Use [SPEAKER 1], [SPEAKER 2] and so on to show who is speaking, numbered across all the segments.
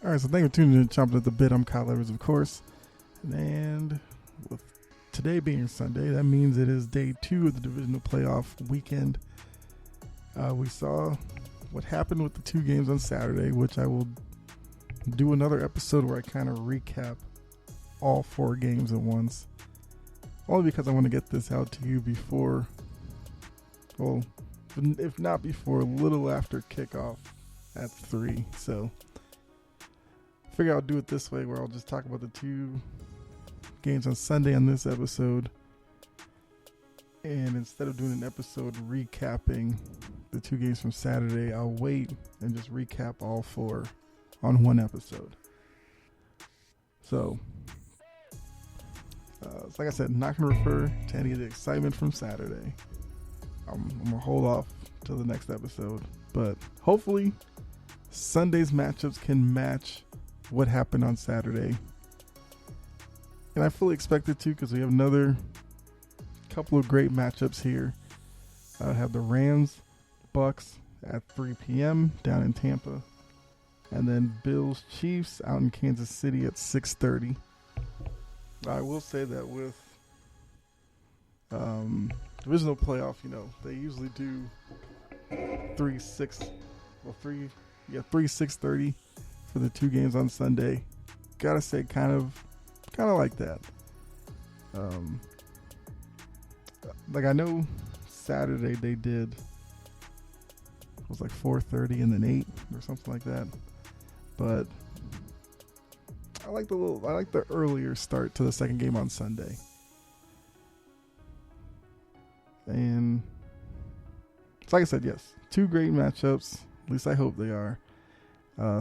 [SPEAKER 1] All right, so thank you for tuning in to Chomping at the Bit. I'm Kyle Evers, of course. And with today being Sunday, that means it is day 2 of the Divisional playoff weekend. We saw what happened with the 2 games on Saturday, which I will do another episode where I kind of recap all 4 games at once. Only because I want to get this out to you before, well, if not before, a little after kickoff at 3. So I figure I'll do it this way where I'll just talk about the 2 games on Sunday on this episode. And instead of doing an episode recapping the 2 games from Saturday, I'll wait and just recap all 4 on one episode. So, like I said, not going to refer to any of the excitement from Saturday. I'm going to hold off till the next episode. But hopefully, Sunday's matchups can match what happened on Saturday. And I fully expect it to, because we have another couple of great matchups here. I have the Rams, Bucks at 3 p.m. down in Tampa. And then Bills, Chiefs out in Kansas City at 6:30. I will say that with divisional playoff, they usually do 3 6:30 for the 2 games on Sunday. Gotta say, kind of like that. Like I know Saturday they did, it was like 4:30 and then 8 or something like that. But I like the earlier start to the second game on Sunday. And it's like I said, yes, 2 great matchups. At least I hope they are.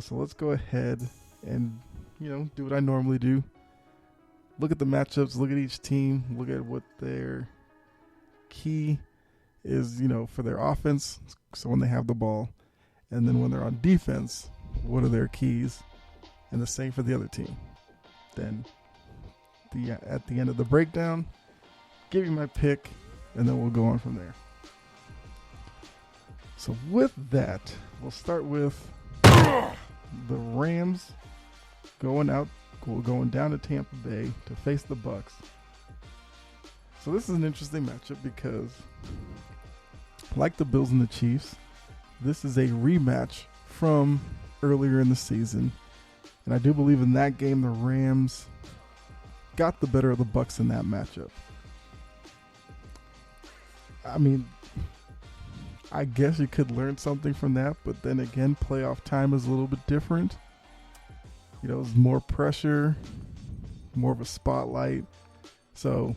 [SPEAKER 1] So let's go ahead and, do what I normally do. Look at the matchups, look at each team, look at what their key is, for their offense. So when they have the ball, and then when they're on defense, what are their keys? And the same for the other team. Then at the end of the breakdown, give you my pick, and then we'll go on from there. So with that, we'll start with the Rams going down to Tampa Bay to face the Bucks. So this is an interesting matchup because, like the Bills and the Chiefs, this is a rematch from earlier in the season. And I do believe in that game the Rams got the better of the Bucks in that matchup. I mean, I guess you could learn something from that, but then again, playoff time is a little bit different. It's more pressure, more of a spotlight. So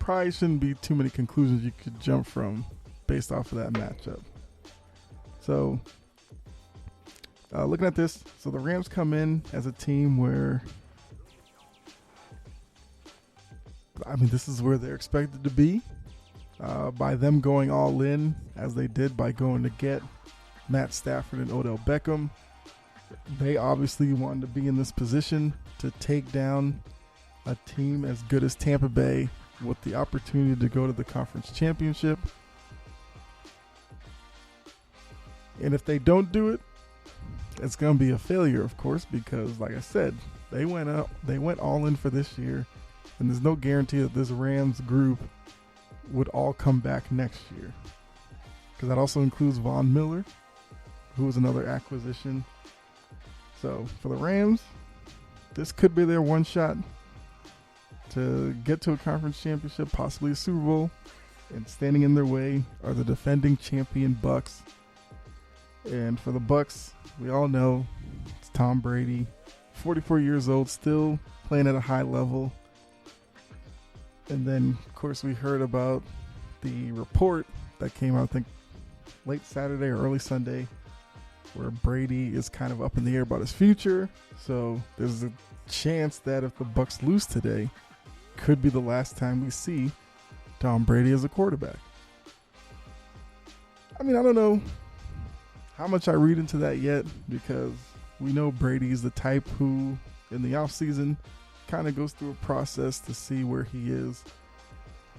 [SPEAKER 1] probably shouldn't be too many conclusions you could jump from based off of that matchup. So looking at this, so the Rams come in as a team where, this is where they're expected to be. By them going all in, as they did by going to get Matt Stafford and Odell Beckham, they obviously wanted to be in this position to take down a team as good as Tampa Bay with the opportunity to go to the conference championship. And if they don't do it, it's going to be a failure, of course, because like I said, they went all in for this year, and there's no guarantee that this Rams group would all come back next year, because that also includes Von Miller, who was another acquisition. So for the Rams, this could be their one shot to get to a conference championship, possibly a Super Bowl, and standing in their way are the defending champion Bucks. And for the Bucks, we all know it's Tom Brady, 44 years old, still playing at a high level. And then, of course, we heard about the report that came out, I think, late Saturday or early Sunday, where Brady is kind of up in the air about his future. So there's a chance that if the Bucks lose today, could be the last time we see Tom Brady as a quarterback. I don't know how much I read into that yet, because we know Brady is the type who, in the offseason, kind of goes through a process to see where he is.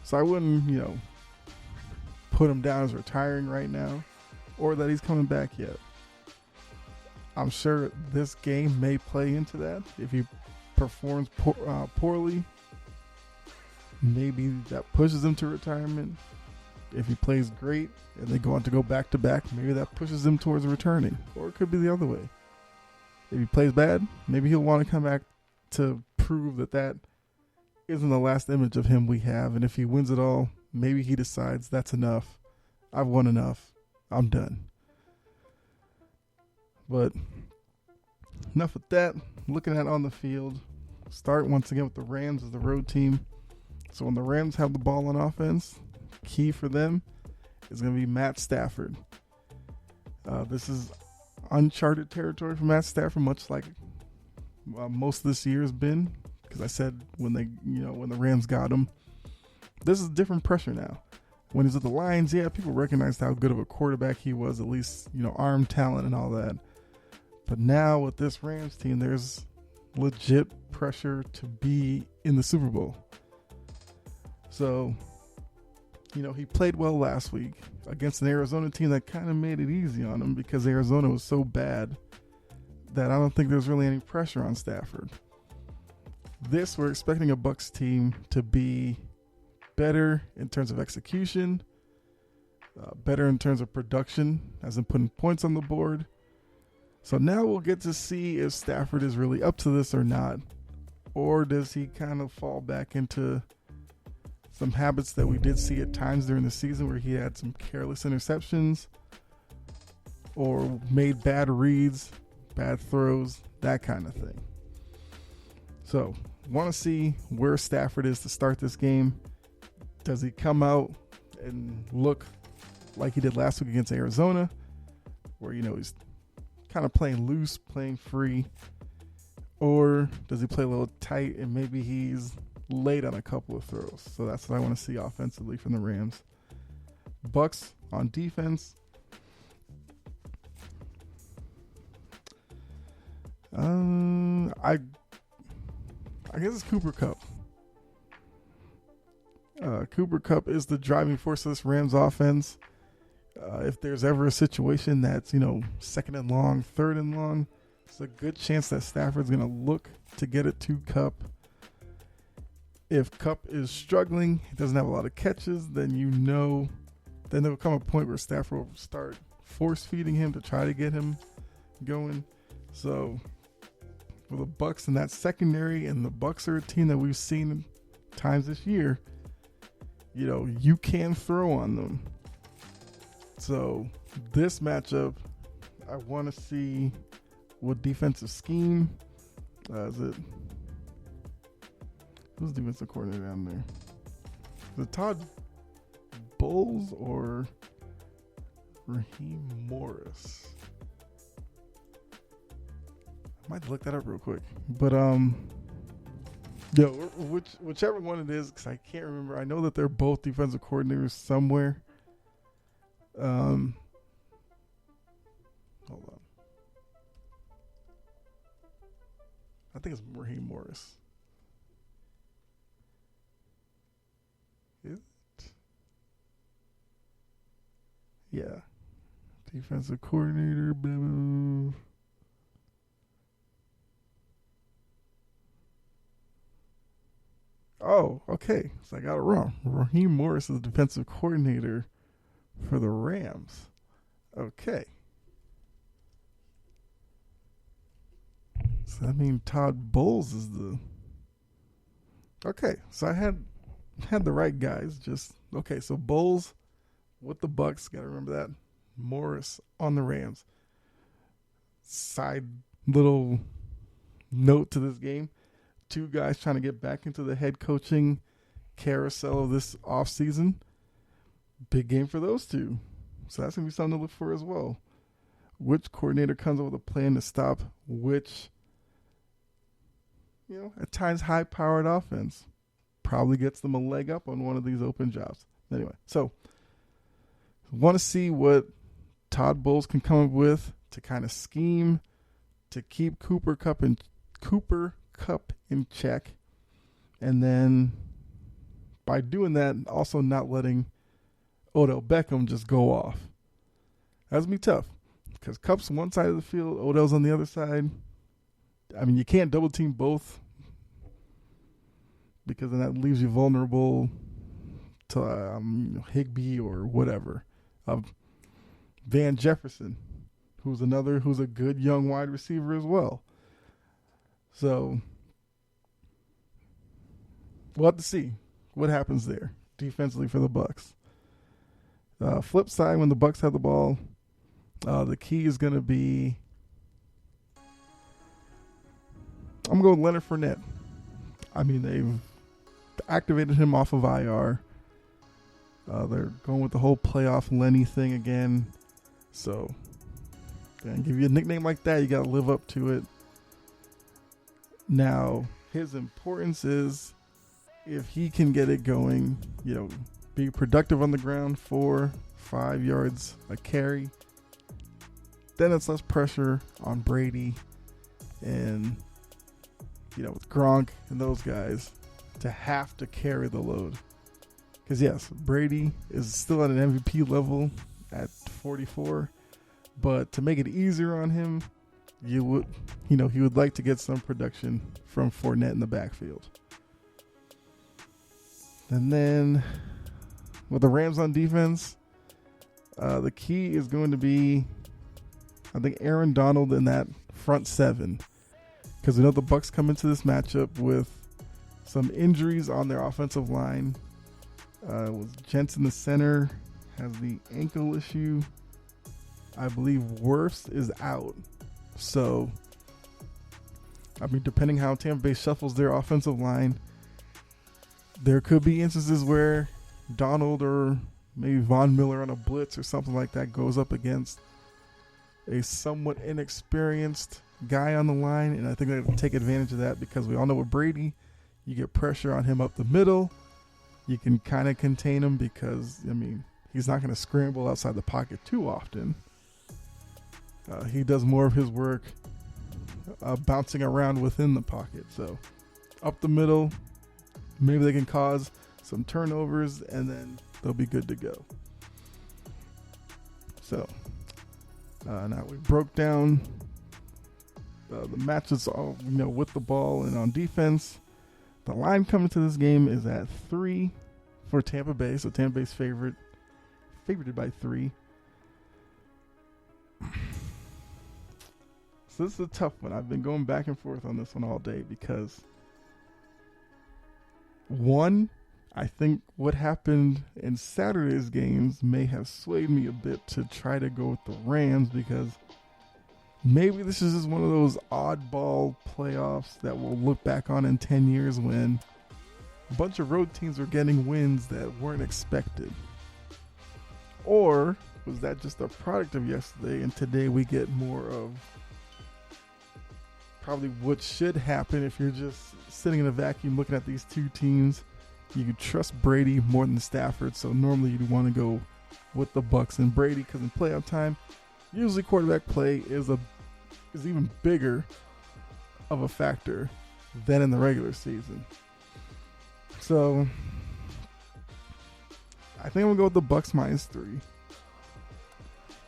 [SPEAKER 1] So I wouldn't, put him down as retiring right now, or that he's coming back yet. I'm sure this game may play into that. If he performs poorly, maybe that pushes him to retirement. If he plays great and they go on to go back to back, maybe that pushes him towards returning. Or it could be the other way. If he plays bad, maybe he'll want to come back to prove that isn't the last image of him we have. And if he wins it all, maybe he decides that's enough. I've won enough. I'm done. But enough with that. Looking at on the field, start once again with the Rams as the road team. So when the Rams have the ball on offense, key for them is going to be Matt Stafford. This is uncharted territory for Matt Stafford, much like most of this year has been. Because I said when the Rams got him, this is different pressure now. When he's with the Lions, yeah, people recognized how good of a quarterback he was, at least, arm talent and all that. But now with this Rams team, there's legit pressure to be in the Super Bowl. So, he played well last week against an Arizona team that kind of made it easy on him because Arizona was so bad that I don't think there's really any pressure on Stafford. We're expecting a Bucs team to be better in terms of execution, better in terms of production, as in putting points on the board. So now we'll get to see if Stafford is really up to this or not, or does he kind of fall back into some habits that we did see at times during the season where he had some careless interceptions or made bad reads, bad throws, that kind of thing. So, want to see where Stafford is to start this game. Does he come out and look like he did last week against Arizona, where, he's kind of playing loose, playing free? Or does he play a little tight and maybe he's late on a couple of throws? So that's what I want to see offensively from the Rams. Bucs on defense. I guess it's Cooper Kupp. Cooper Kupp is the driving force of this Rams offense. If there's ever a situation that's, second and long, third and long, it's a good chance that Stafford's going to look to get it to Kupp. If Kupp is struggling, he doesn't have a lot of catches, then then there will come a point where Stafford will start force feeding him to try to get him going. So for the Bucs in that secondary, and the Bucs are a team that we've seen times this year, you can throw on them. So this matchup, I want to see what defensive scheme is it. Who's the defensive coordinator down there? Is it Todd Bowles or Raheem Morris? I might look that up real quick. But whichever one it is, because I can't remember. I know that they're both defensive coordinators somewhere. Hold on. I think it's Raheem Morris. Is it? Yeah. Defensive coordinator. Blah, blah, blah. Oh, okay. So I got it wrong. Raheem Morris is the defensive coordinator for the Rams. Okay. So that means Todd Bowles is the... Okay, so I had the right guys. So Bowles with the Bucs. Got to remember that. Morris on the Rams. Side little note to this game. Two guys trying to get back into the head coaching carousel of this offseason. Big game for those two. So that's going to be something to look for as well. Which coordinator comes up with a plan to stop which, at times high-powered offense. Probably gets them a leg up on one of these open jobs. Anyway, so want to see what Todd Bowles can come up with to kind of scheme to keep Cooper Kupp in check, and then by doing that, also not letting Odell Beckham just go off. That's gonna be tough because Cup's one side of the field, Odell's on the other side. I mean, you can't double team both because then that leaves you vulnerable to Higbee or whatever. Van Jefferson, who's a good young wide receiver as well. So we'll have to see what happens there defensively for the Bucs. Flip side, when the Bucs have the ball, the key is going to be, I'm going with Leonard Fournette. I mean, they've activated him off of IR. They're going with the whole playoff Lenny thing again. So, give you a nickname like that, you got to live up to it. Now, his importance is if he can get it going, be productive on the ground, 4-5 yards a carry, then it's less pressure on Brady and, with Gronk and those guys to have to carry the load. Because, yes, Brady is still at an MVP level at 44, but to make it easier on him, he would like to get some production from Fournette in the backfield. And then with the Rams on defense, the key is going to be, I think, Aaron Donald in that front seven. Because we know the Bucs come into this matchup with some injuries on their offensive line. Jensen, the center, has the ankle issue. I believe Wirfs is out. So, I mean, depending how Tampa Bay shuffles their offensive line, there could be instances where Donald or maybe Von Miller on a blitz or something like that goes up against a somewhat inexperienced guy on the line, and I think they're going to take advantage of that because we all know with Brady, you get pressure on him up the middle. You can kind of contain him because, he's not going to scramble outside the pocket too often. He does more of his work bouncing around within the pocket. So up the middle, maybe they can cause some turnovers, and then they'll be good to go. So now we broke down the matches all, with the ball and on defense. The line coming to this game is at 3 for Tampa Bay. So Tampa Bay's favored by 3. So this is a tough one. I've been going back and forth on this one all day because, one, I think what happened in Saturday's games may have swayed me a bit to try to go with the Rams because maybe this is just one of those oddball playoffs that we'll look back on in 10 years when a bunch of road teams were getting wins that weren't expected. Or was that just a product of yesterday and today we get more of probably what should happen if you're just sitting in a vacuum looking at these two teams? You could trust Brady more than Stafford, so normally you'd want to go with the Bucs and Brady because in playoff time, usually quarterback play is even bigger of a factor than in the regular season. So I think I'm going to go with the Bucs -3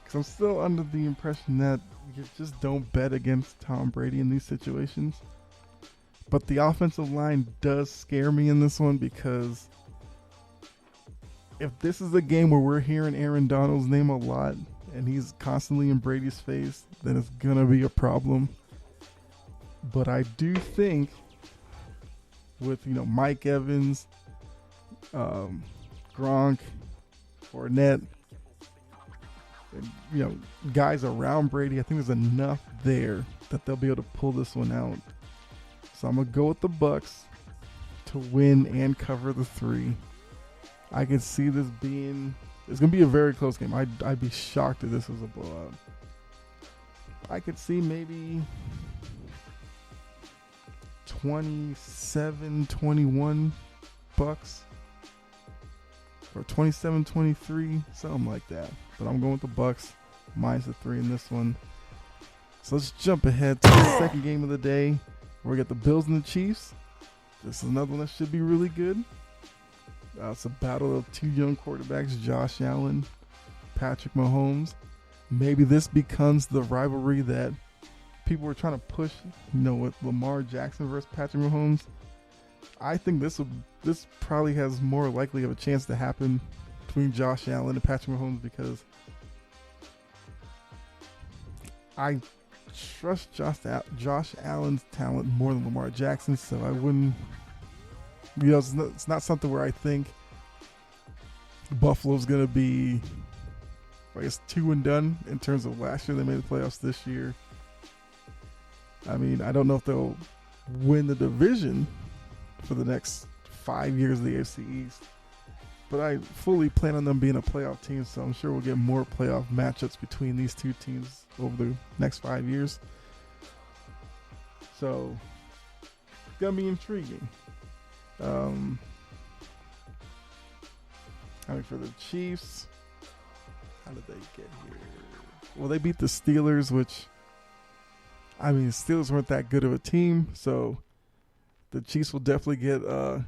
[SPEAKER 1] because I'm still under the impression that you just don't bet against Tom Brady in these situations. But the offensive line does scare me in this one because if this is a game where we're hearing Aaron Donald's name a lot and he's constantly in Brady's face, then it's going to be a problem. But I do think with, Mike Evans, Gronk, Fournette, and, guys around Brady, I think there's enough there that they'll be able to pull this one out. So I'm going to go with the Bucs to win and cover the 3. I could see this being, it's going to be a very close game. I'd be shocked if this was a blowout. I could see maybe 27-21 Bucs or 27-23, something like that. But I'm going with the Bucs -3 in this one. So let's jump ahead to the second game of the day. We got the Bills and the Chiefs. This is another one that should be really good. It's a battle of two young quarterbacks, Josh Allen, Patrick Mahomes. maybe this becomes the rivalry that people were trying to push, with Lamar Jackson versus Patrick Mahomes. I think this probably has more likely of a chance to happen between Josh Allen and Patrick Mahomes, because I trust Josh Allen's talent more than Lamar Jackson, so I wouldn't. It's not something where I think Buffalo's going to be, I guess, 2 and done in terms of last year. They made the playoffs this year. I mean, I don't know if they'll win the division for the next 5 years of the AFC East, but I fully plan on them being a playoff team, so I'm sure we'll get more playoff matchups between these two teams over the next 5 years. So it's going to be intriguing. For the Chiefs, how did they get here? Well, they beat the Steelers, which, the Steelers weren't that good of a team, so the Chiefs will definitely get a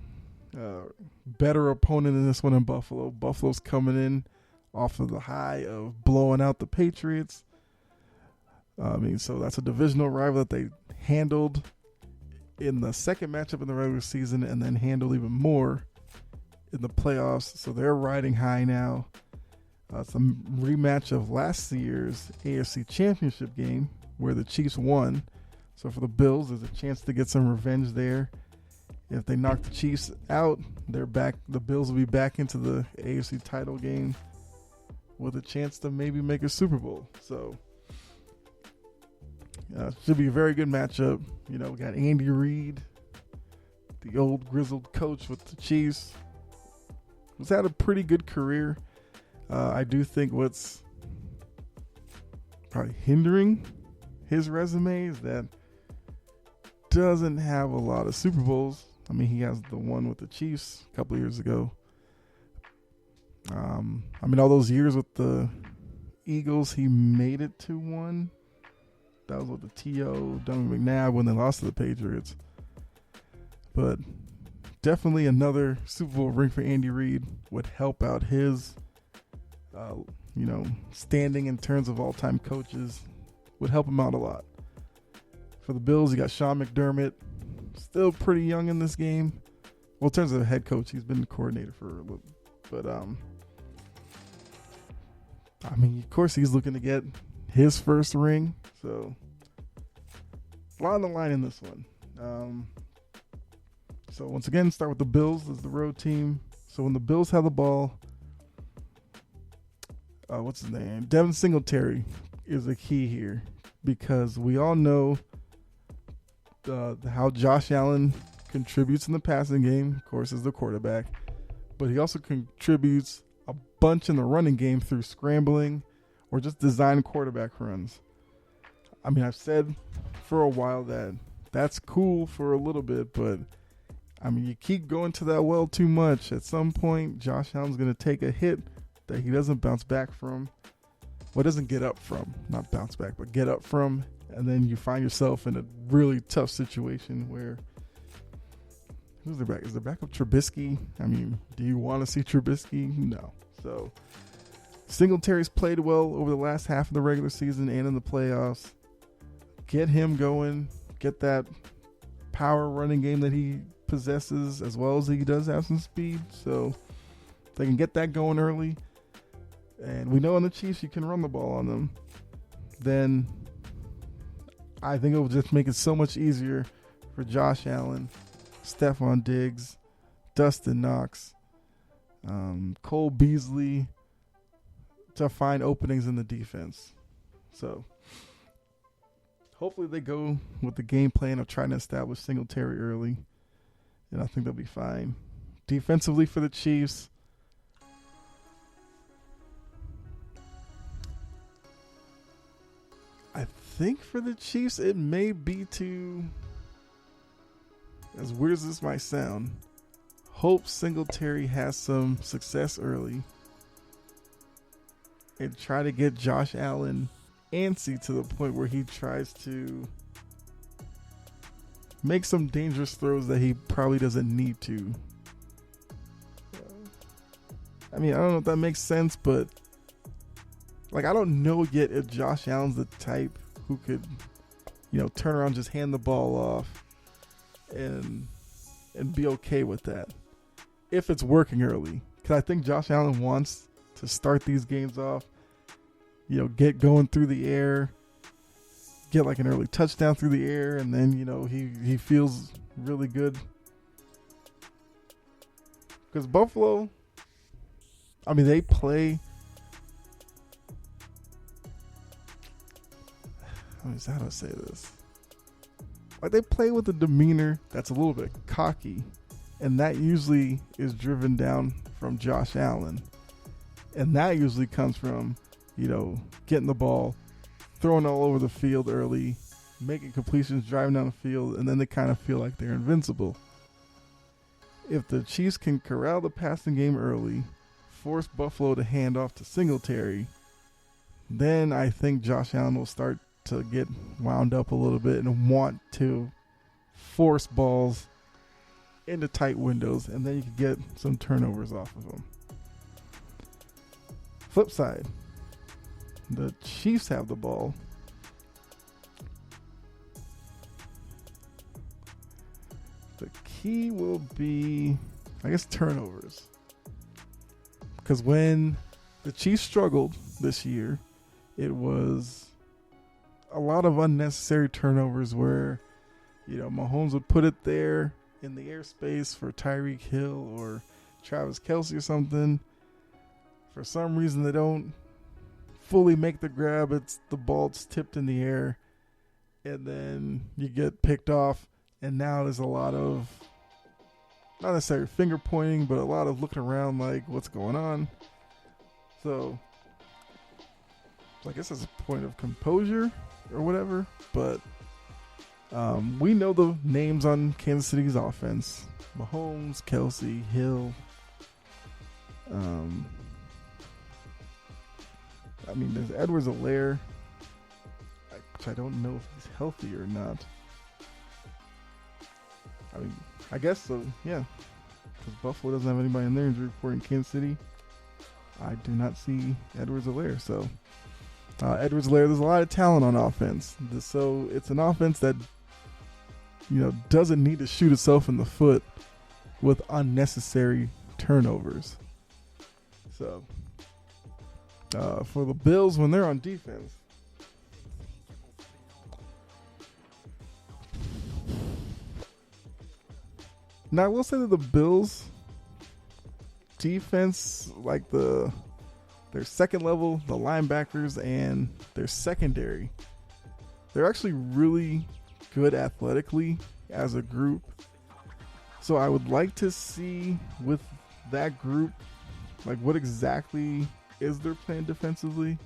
[SPEAKER 1] better opponent in this one in Buffalo. Buffalo's coming in off of the high of blowing out the Patriots. So that's a divisional rival that they handled in the second matchup in the regular season and then handled even more in the playoffs. So they're riding high now. It's a rematch of last year's AFC Championship game where the Chiefs won. So for the Bills, there's a chance to get some revenge there. If they knock the Chiefs out, they're back. The Bills will be back into the AFC title game with a chance to maybe make a Super Bowl. So should be a very good matchup. We got Andy Reid, the old grizzled coach with the Chiefs, who's had a pretty good career. I do think what's probably hindering his resume is that doesn't have a lot of Super Bowls. He has the one with the Chiefs a couple of years ago. All those years with the Eagles, he made it to one. That was with the T.O. Donovan McNabb when they lost to the Patriots. But definitely another Super Bowl ring for Andy Reid would help out his, standing in terms of all-time coaches. Would help him out a lot. For the Bills, you got Sean McDermott, still pretty young in this game. Well, in terms of head coach, he's been the coordinator for a little. But, of course, he's looking to get his first ring. So, a lot on the line in this one. So, once again, start with the Bills as the road team. So, when the Bills have the ball, what's his name? Devin Singletary is the key here, because we all know how Josh Allen contributes in the passing game, of course, as the quarterback, but he also contributes a bunch in the running game through scrambling or just design quarterback runs. I've said for a while that that's cool for a little bit, but you keep going to that well too much. At some point, Josh Allen's going to take a hit that he doesn't bounce back from. Well, doesn't get up from, not bounce back, but get up from, and then you find yourself in a really tough situation where who's the back? Is the backup Trubisky? Do you want to see Trubisky? No. So Singletary's played well over the last half of the regular season and in the playoffs. Get him going. Get that power running game that he possesses, as well as he does have some speed. So if they can get that going early, and we know on the Chiefs you can run the ball on them, then I think it will just make it so much easier for Josh Allen, Stephon Diggs, Dustin Knox, Cole Beasley to find openings in the defense. So hopefully they go with the game plan of trying to establish Singletary early, and I think they'll be fine. Defensively for the Chiefs, I think for the Chiefs it may be to, as weird as this might sound, hope Singletary has some success early and try to get Josh Allen antsy to the point where he tries to make some dangerous throws that he probably doesn't need to. I don't know if that makes sense, but like, I don't know yet if Josh Allen's the type who could, turn around, just hand the ball off and be okay with that if it's working early. Because I think Josh Allen wants to start these games off, get going through the air, get like an early touchdown through the air, and then, he feels really good. Because Buffalo, I mean, they play. How do I say this? Like, they play with a demeanor that's a little bit cocky, and that usually is driven down from Josh Allen. And that usually comes from, getting the ball, throwing all over the field early, making completions, driving down the field, and then they kind of feel like they're invincible. If the Chiefs can corral the passing game early, force Buffalo to hand off to Singletary, then I think Josh Allen will start to get wound up a little bit and want to force balls into tight windows, and then you can get some turnovers off of them. Flip side, the Chiefs have the ball. The key will be, I guess, turnovers. Because when the Chiefs struggled this year, it was a lot of unnecessary turnovers where, Mahomes would put it there in the airspace for Tyreek Hill or Travis Kelce or something. For some reason, they don't fully make the grab. The ball's tipped in the air, and then you get picked off. And now there's a lot of, not necessarily finger pointing, but a lot of looking around like, what's going on? So I guess it's a point of composure or whatever. But we know the names on Kansas City's offense: Mahomes, Kelce, Hill. There's Edwards-Helaire, which I don't know if he's healthy or not. I guess so, yeah. Because Buffalo doesn't have anybody in their injury report in Kansas City. I do not see Edwards-Helaire. So, Edwards-Helaire, there's a lot of talent on offense. So, it's an offense that, doesn't need to shoot itself in the foot with unnecessary turnovers. So, for the Bills, when they're on defense, now, I will say that the Bills' defense, like their second level, the linebackers, and their secondary, they're actually really good athletically as a group. So I would like to see with that group, like, what exactly is their plan defensively?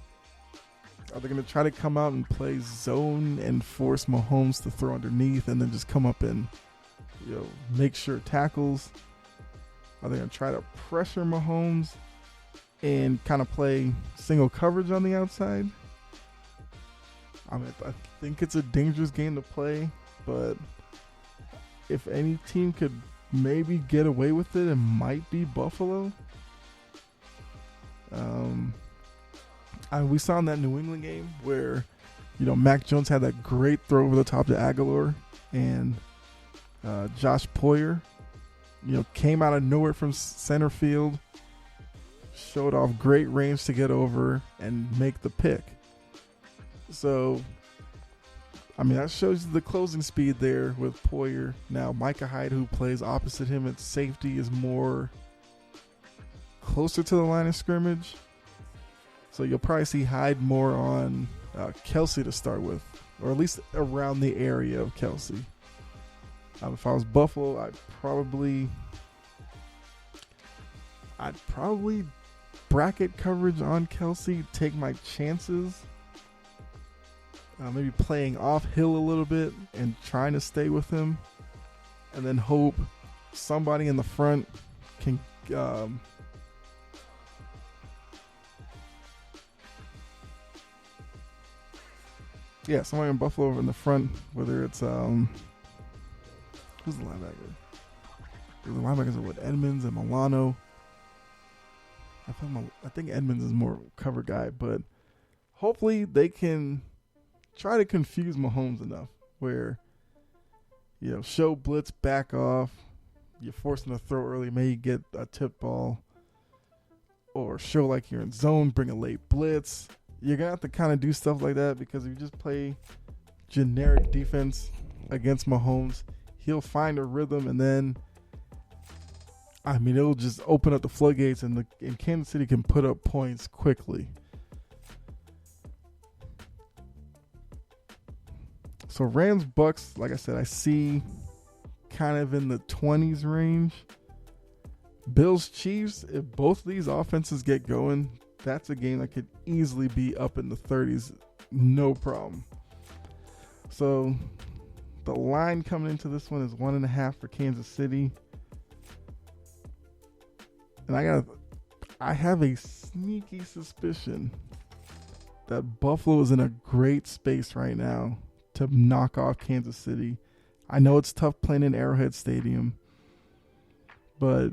[SPEAKER 1] Are they going to try to come out and play zone and force Mahomes to throw underneath and then just come up and make sure tackles? Are they going to try to pressure Mahomes and kind of play single coverage on the outside? I think it's a dangerous game to play, but if any team could maybe get away with it, it might be Buffalo. We saw in that New England game where, Mac Jones had that great throw over the top to Aguilar, and Josh Poyer, came out of nowhere from center field, showed off great range to get over and make the pick. So, that shows you the closing speed there with Poyer. Now, Micah Hyde, who plays opposite him at safety, is more closer to the line of scrimmage. So you'll probably see Hyde more on Kelce to start with, or at least around the area of Kelce. If I was Buffalo, I'd probably bracket coverage on Kelce, take my chances. Maybe playing off Hill a little bit and trying to stay with him, and then hope somebody in the front can somebody in Buffalo over in the front, whether it's who's the linebacker? The linebackers are with Edmonds and Milano. I think Edmonds is more cover guy, but hopefully they can try to confuse Mahomes enough where, show blitz, back off. You're forcing to throw early, maybe get a tip ball. Or show like you're in zone, bring a late blitz. You're going to have to kind of do stuff like that because if you just play generic defense against Mahomes, he'll find a rhythm and then, it'll just open up the floodgates and Kansas City can put up points quickly. So Rams Bucks, like I said, I see kind of in the 20s range. Bills Chiefs, if both of these offenses get going, that's a game that could easily be up in the 30s, no problem. So the line coming into this one is 1.5 for Kansas City. And I have a sneaky suspicion that Buffalo is in a great space right now to knock off Kansas City. I know it's tough playing in Arrowhead Stadium, but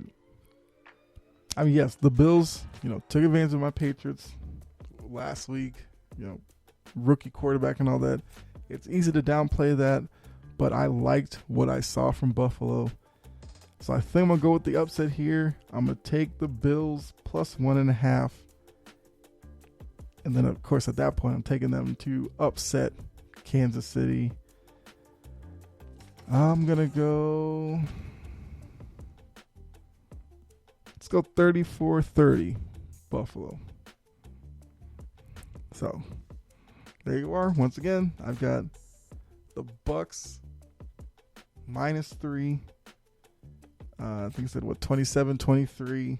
[SPEAKER 1] yes, the Bills, took advantage of my Patriots last week, rookie quarterback and all that. It's easy to downplay that, but I liked what I saw from Buffalo. So I think I'm going to go with the upset here. I'm going to take the Bills plus 1.5. And then, of course, at that point, I'm taking them to upset Kansas City. I'm going to go... Let's go 34-30 Buffalo. So, there you are. Once again, I've got the Bucks -3. I think I said, 27-23.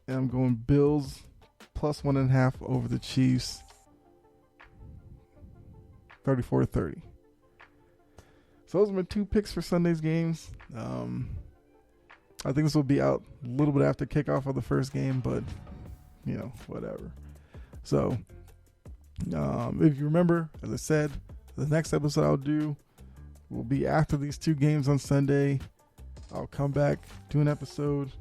[SPEAKER 1] And I'm going Bills plus 1.5 over the Chiefs. 34-30. So those are my 2 picks for Sunday's games. I think this will be out a little bit after kickoff of the first game, but, whatever. So, if you remember, as I said, the next episode I'll do will be after these 2 games on Sunday. I'll come back, do an episode,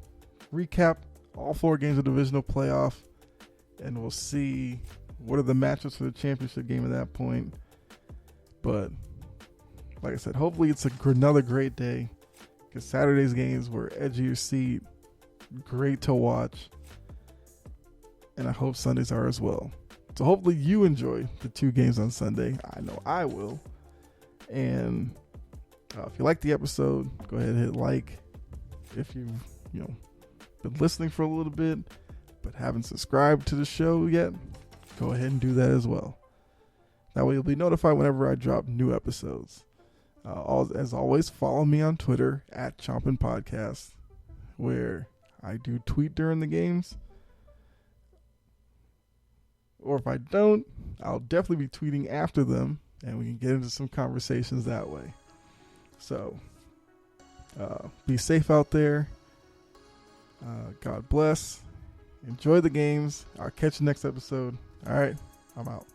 [SPEAKER 1] recap all 4 games of Divisional playoff, and we'll see what are the matchups for the championship game at that point. But, like I said, hopefully it's another great day. Because Saturday's games were edge of your seat, great to watch, and I hope Sundays are as well. So hopefully you enjoy the 2 games on Sunday. I know I will. And if you like the episode, go ahead and hit like. If you've been listening for a little bit but haven't subscribed to the show yet, go ahead and do that as well. That way you'll be notified whenever I drop new episodes. As always, follow me on Twitter at Chompin' Podcast, where I do tweet during the games. Or if I don't, I'll definitely be tweeting after them, and we can get into some conversations that way. So, be safe out there. God bless. Enjoy the games. I'll catch you next episode. All right, I'm out.